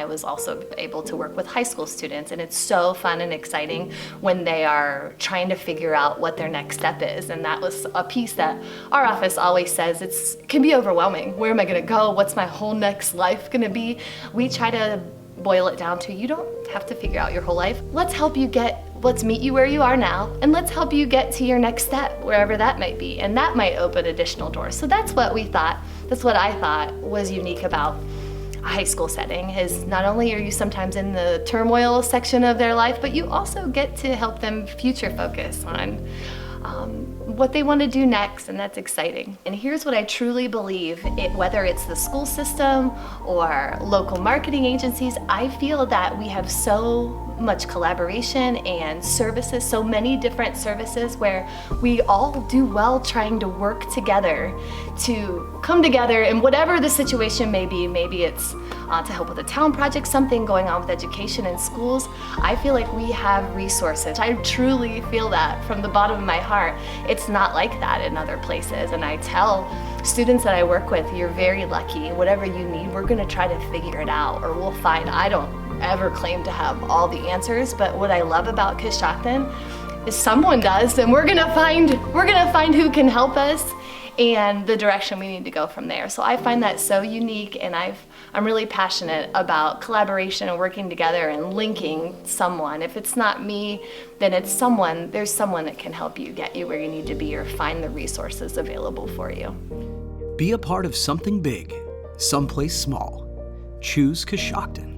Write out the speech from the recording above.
was also able to work with high school students, and it's so fun and exciting when they are trying to figure out what their next step is. And that was a piece that our office always says it can be overwhelming. Where am I gonna go? What's my whole next life gonna be? We try to boil it down to, you don't have to figure out your whole life. Let's meet you where you are now, and let's help you get to your next step, wherever that might be. And that might open additional doors. So that's what I thought was unique about a high school setting, is not only are you sometimes in the turmoil section of their life, but you also get to help them future focus on what they want to do next, and that's exciting. And here's what I truly believe, whether it's the school system or local marketing agencies, I feel that we have so much collaboration and services, so many different services where we all do well trying to work together to come together in whatever the situation may be. Maybe it's to help with a town project, something going on with education in schools. I feel like we have resources. I truly feel that from the bottom of my heart. It's not like that in other places, and I tell students that I work with, you're very lucky. Whatever you need, we're gonna try to figure it out, or we'll find. I don't ever claim to have all the answers, but what I love about Coshocton is someone does, and we're gonna find who can help us and the direction we need to go from there. So I find that so unique, and I'm really passionate about collaboration and working together and linking someone. If it's not me, then it's someone. There's someone that can help you get you where you need to be, or find the resources available for you. Be a part of something big, someplace small. Choose Coshocton.